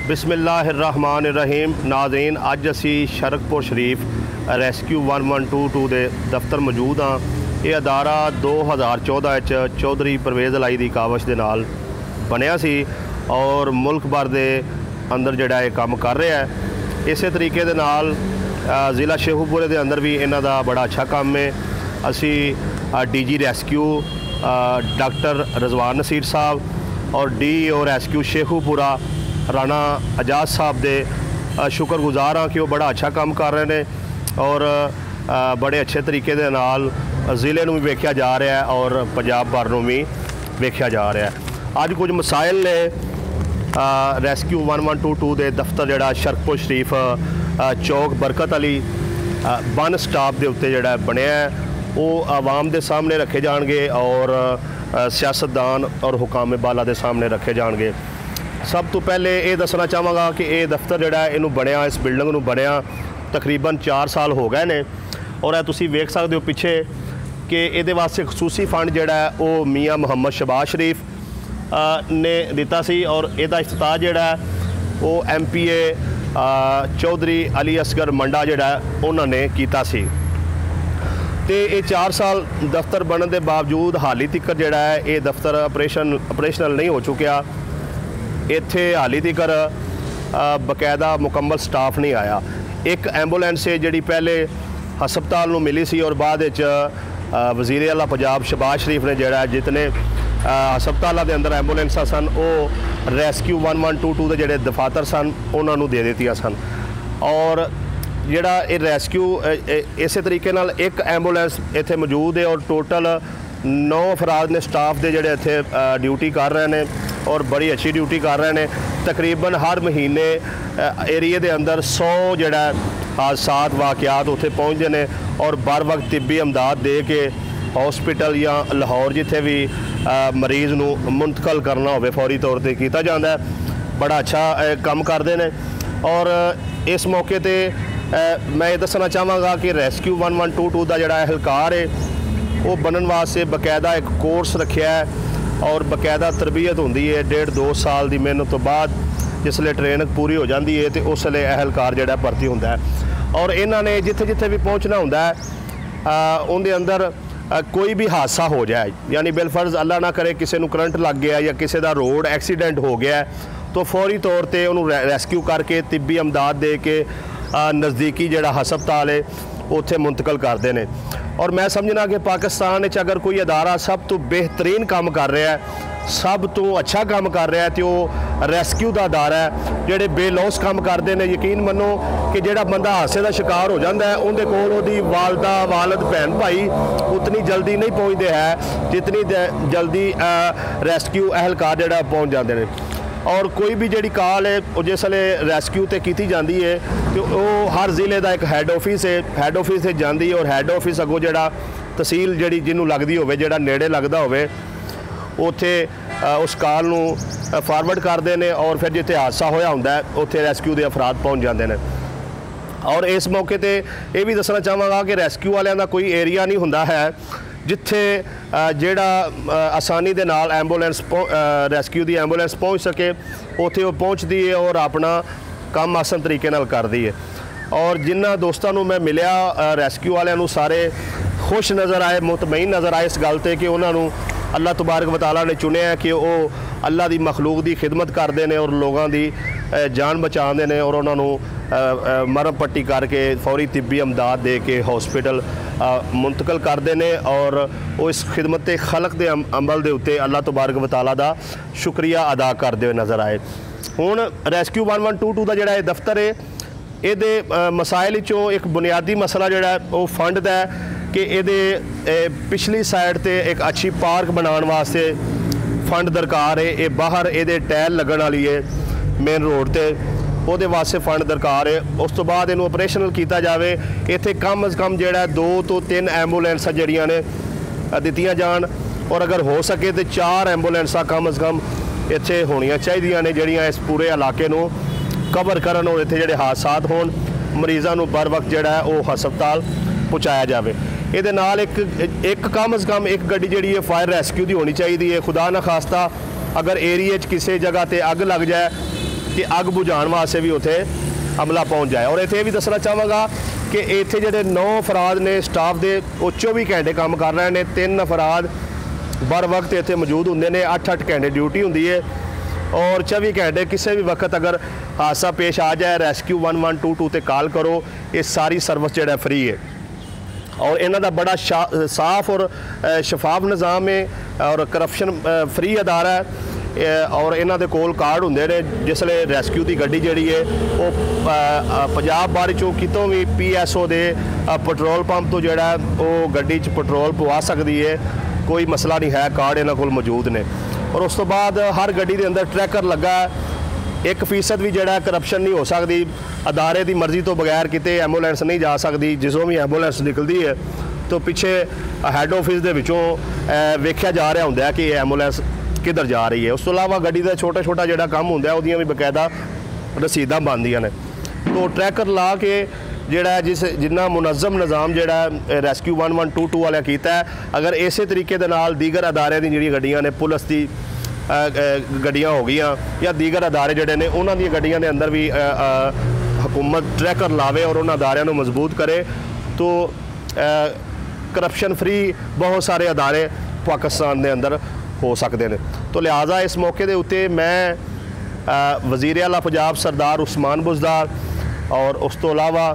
बिस्मिल्लाहिर्रहमानिर्रहीम। नाज़रीन, अज असी शरकपुर शरीफ रेस्क्यू 1122 के दफ्तर मौजूद हाँ। ये अदारा 2014 चौधरी परवेज़ अलाई की कावश के नाल बनया सी और मुल्क भर के अंदर जोड़ा ये काम कर रहा है। इस तरीके दे नाल ज़िला शेखूपुरे के अंदर भी इन्हां दा बड़ा अच्छा काम है। असी DG रेस्क्यू डॉक्टर रजवान नसीर साहब और DO रेस्क्यू शेखूपुरा राणा एजाज साहब के शुक्रगुजार हाँ कि वो बड़ा अच्छा काम कर रहे हैं और बड़े अच्छे तरीके दे नाल ज़िले में भी वेख्या जा रहा है और पंजाब भर में भी वेख्या जा रहा है। अज कुछ मसाइल ने रेस्क्यू 1122 के दफ्तर जोड़ा शरकपुर शरीफ चौक बरकत अली बन स्टाप के उत्ते जोड़ा बनया है वो आवाम के सामने रखे जाएंगे और सियासतदान और हुकाम बाला के सामने रखे जाएंगे। सब तो पहले ये दसना चाहांगा कि ये दफ्तर जोड़ा इनू बनया, इस बिल्डिंग में बनया तकरीबन 4 साल हो गए ने और तुसी वेख सकते हो पीछे कि ये वास्ते खसूसी फंड जोड़ा है वो मियाँ मुहम्मद शहबाज शरीफ ने दिता सी और इसका इफ्तिताह जोड़ा है वो MPA चौधरी अली असगर मंडा जोड़ा उन्होंने किया सी। तो ये 4 साल दफ्तर बनने के बावजूद हाली तक जोड़ा है ये दफ्तर ऑपरेशनल नहीं हो चुकिया। इत्थे हाली तक बकायदा मुकम्मल स्टाफ नहीं आया। एक एंबूलेंस है जी पहले हस्पताल में मिली सी और बाद वज़ीर आला पंजाब शहबाज शरीफ ने जोड़ा जितने हस्पतालों के अंदर एंबूलेंसा सन वो रेस्क्यू 1122 के जोड़े दफातर सन उन्होंने दे दित्तियां सन और जोड़ा ये रेस्क्यू इस तरीके नाल एक एंबूलेंस इत्थे मौजूद है और टोटल 9 अफराद ने स्टाफ के जोड़े इत्थे ड्यूटी कर रहे हैं और बड़ी अच्छी ड्यूटी कर रहे हैं। तकरीबन हर महीने एरिए के अंदर 100 जोड़ा हादसात वाक़यात उत्थे पहुँचते हैं और बर वक्त तिब्बी इमदाद दे के हॉस्पिटल या लाहौर जिथे भी मरीज़ नूं मुंतकल करना हो फौरी तौर पर किया जाता है। बड़ा अच्छा काम करते हैं और इस मौके पर मैं ये दसना चाहांगा कि रेस्क्यू 1122 का जोड़ा एहलकार है वो बनने वास्ते बकायदा एक कोर्स रखा है और बकायदा तरबियत होंदी है 1.5-2 साल की मेहनत तो बाद जिसले ट्रेनिंग पूरी हो जाती है तो उस वे एहलकार जोड़ा भर्ती होंदा है और इन्होंने जिथे जिथे भी पहुँचना होंदा है उनके अंदर कोई भी हादसा हो जाए यानी बिलफर्ज अल्लाह ना करे किसी को करंट लग गया या किसी का रोड एक्सीडेंट हो गया तो फौरी तौर पर उन्होंने रेस्क्यू करके तिब्बी इमदाद दे के नज़दीकी जोड़ा हस्पताल है उत्थे मुंतकल करते हैं। और मैं समझना कि पाकिस्तान अगर कोई अदारा सब तो बेहतरीन काम कर रहा है, सब तो अच्छा काम कर रहा है तो वो रेस्क्यू का अदारा है। जोड़े बेलौस काम करते हैं यकीन मनो कि जोड़ा बंदा हादसे का शिकार हो जाता है उनके कोल उहदी वालदा वालद भैन भाई उतनी जल्दी नहीं पहुँचते हैं जितनी जल्दी रेस्क्यू अहलकार जोड़ा पहुँच जाते हैं। और कोई भी जी कॉल है जिसले रेस्क्यू तो की जाती है तो वो हर ज़िले का एक हैड ऑफिस है, हैड ऑफिस से जाती है और हैड ऑफिस अगों जोड़ा तहसील जी जिन्होंने लगती हो जोड़ा नेड़े लगता हो उत्थे उस कॉल नूं फॉरवर्ड करते हैं और फिर जिथे हादसा होया हुंदा है उत्थे रेस्क्यू के अफराद पहुँच जाते हैं। और इस मौके पर यह भी दसना चाहांगा कि रेस्क्यू वालियां दा कोई एरिया नहीं हुंदा है जिथे जेड़ा आसानी दे नाल एंबूलेंस रेस्क्यू की एंबूलेंस पहुँच सके उत्थे वो पहुँचती है और अपना काम आसान तरीके नाल करती है। और जिन्ना दोस्तों को मैं मिलिया रेस्क्यू वालियां सारे खुश नज़र आए, मुतमईन नज़र आए इस गल ते कि उन्होंने अल्लाह तबारक व तआला ने चुनिया कि वो अल्लाह की मखलूक की खिदमत करते हैं और लोगों की जान बचाते हैं और उन्होंने मरम पट्टी करके फौरी तिब्बी इमदाद दे के हॉस्पिटल मुंतकल करते हैं और वो इस खिदमत खलक के अमल के उत्ते अल्लाह तबारक व तआला दा शुक्रिया अदा करते हुए नज़र आए। हुण रेस्क्यू 1122 का जोड़ा दफ्तर है ये मसाइल चों एक बुनियादी मसला जोड़ा वो फंड का है कि ये पिछली साइड ते एक अच्छी पार्क बनाने वास्ते फंड दरकार है। ये बाहर ये टैल लगन वाली है मेन रोड पर वो वास्ते फंड दरकार है। उस तो बाद इनू ऑपरेशनल किया जाए। इत्थे कम अज़ कम जोड़ा 2 तो 3 एंबूलेंसा जड़ियाँ ने दित्तियां जान और अगर हो सके तो 4 एंबूलेंसा कम अज़ कम इत्थे होनियां चाहिदियां ने जड़ियाँ इस पूरे इलाके नू कवर करन और इत्थे जोड़े हादसात होण मरीज़ां नू बर वक्त जोड़ा है वो हस्पताल पहुँचाया जाए। ये नाल एक कम अज़ कम एक गड्डी जी फायर रेस्क्यू की होनी चाहिए है। खुदा ना खास्ता अगर एरिए किसी जगह पर अग लग जाए कि अग बुझाउण वास्ते भी उत्थे अमला पहुँच जाए। और इत्थे भी दसना चाहांगा कि इत्थे जिहड़े 9 अफराद ने स्टाफ के 24 घंटे काम कर रहे हैं। 3 अफराद बर वक्त इत्थे मौजूद होंदे ने, 8-8 घंटे ड्यूटी होंदी है और 24 घंटे किसी भी वक्त अगर हादसा पेश आ जाए रेस्क्यू 1122 ते कॉल करो। ये सारी सर्विस जिहड़ा फ्री है और इन्हां दा बड़ा साफ और शफाफ निज़ाम है और करप्शन फ्री अदारा है। और इन्हां दे कोल कार्ड होंदे ने जिसले रेस्क्यू की गड्डी जिहड़ी है वो पंजाब बारे चों कितों भी PSO दे पेट्रोल पंप तो जिहड़ा वो गड्डी च पेट्रोल पवा सकती है, कोई मसला नहीं है, कार्ड इन्हां कोल मौजूद ने। और उस तो बाद हर गड्डी के अंदर ट्रैकर लगा, 1% भी जिहड़ा करप्शन नहीं हो सकती। अदारे की मर्जी तो बगैर किते एंबूलेंस नहीं जा सकती। जिसों भी एंबूलेंस निकलती है तो पिछे हैड ऑफिस के विचों वेख्या जा रहा होंदा है कि एंबूलेंस किधर जा रही है। उस तो अलावा गड्डी का छोटा छोटा जिहड़ा काम होंदा है उहदियां भी बकायदा रसीदां बनदियां ने। तो ट्रैकर ला के जिहड़ा जिन्ना मुनज़म निज़ाम जिहड़ा रेस्क्यू 1122 वाले कीता है, अगर इसे तरीके दे नाल दीगर अदारे दी जिहड़ियां गड्डियां ने, पुलिस की गड्डियां हो गईयां या दीगर अदारे जिहड़े ने उन्हां दी गड्डियां दे अंदर भी हुकूमत ट्रैकर लावे और उन्हां अदारियां नूं मजबूत करे तो करप्शन फ्री बहुत सारे अदारे पाकिस्तान के अंदर हो सकते हैं। तो लिहाजा इस मौके के उत्ते मैं वज़ीर आला पंजाब सरदार उस्मान बुज़दार और उस तो अलावा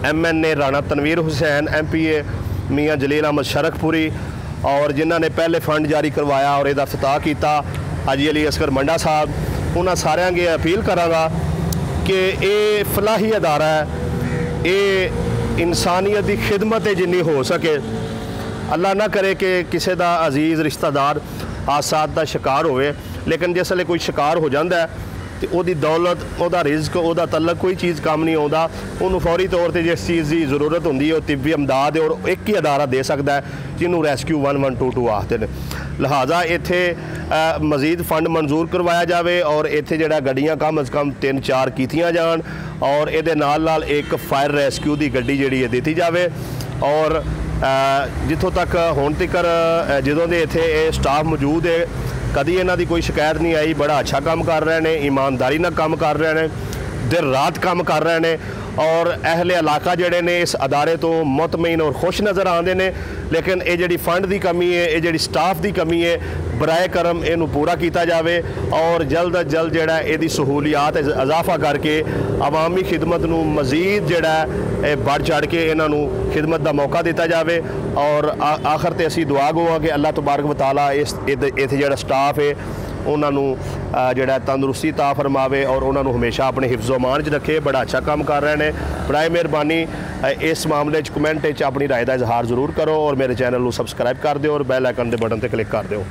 MNA राणा तनवीर हुसैन, MPA मियाँ जलील अहमद शरकपुरी और जिन्हों ने पहले फंड जारी करवाया और इसका इफ्तिताह किया हाजी अली असगर मंडा साहब, उन्होंने सारे अगे अपील करांगा कि ये फलाही अदारा है, ये इंसानियत की खिदमत है जिन्नी हो सके। अल्लाह ना करे कि किसी का अजीज़ रिश्तेदार हादसात का शिकार होवे, लेकिन जिसले कोई शिकार हो जाता है तो उसकी दौलत, उसका रिज़्क, उसका तलक कोई चीज़ काम नहीं आता। उन्होंने फौरी तौर पर जिस चीज़ की जरूरत होंदी है वो तिब्बी इमदाद है और एक ही अदारा दे सकता है जिन्होंने रेस्क्यू 1122 आखते हैं। लिहाजा इत्थे मज़ीद फंड मंजूर करवाया जाए और इत्थे जिहड़ा गड्डियां कम अज़ कम 3-4 कीतियां जान और इहदे नाल एक फायर रेस्क्यू की गड्डी जिहड़ी है दी जाए। और जिथों तक हुण तक जदों दे इत्थे स्टाफ मौजूद है कदी इन्हां दी कोई शिकायत नहीं आई। बड़ा अच्छा काम कर रहे हैं, ईमानदारी नाल काम कर रहे हैं, दिन रात काम कर रहे हैं और अहले इलाका जिहड़े ने इस अदारे तो मुतमईन और खुश नज़र आते हैं। लेकिन ये जिहड़ी फंड की कमी है, ये जिहड़ी स्टाफ की कमी है, बराए करम इनू पूरा किया जाए और जल्द अज जल्द जिहड़ा इहदी सहूलियात इजाफा करके अवामी खिदमत नू मज़ीद जिहड़ा बढ़ चढ़ के इन्हों खिदमत का मौका दिता जाए। और आखिर ते असी दुआ गो कि अल्लाह तबारक व तआला इस इत्थे जिहड़ा स्टाफ है उन्होंने जिहड़ा तंदुरुस्ती ता फरमावे और उन्होंने हमेशा अपने हिफ्ज़ो मान च रखे। बड़ा अच्छा काम कर रहे हैं। बड़ाए मेहरबानी इस मामले कमेंट अपनी राय का इजहार जरूर करो और मेरे चैनल को सबसक्राइब कर दो और बैल आइकन के बटन पर क्लिक कर दो।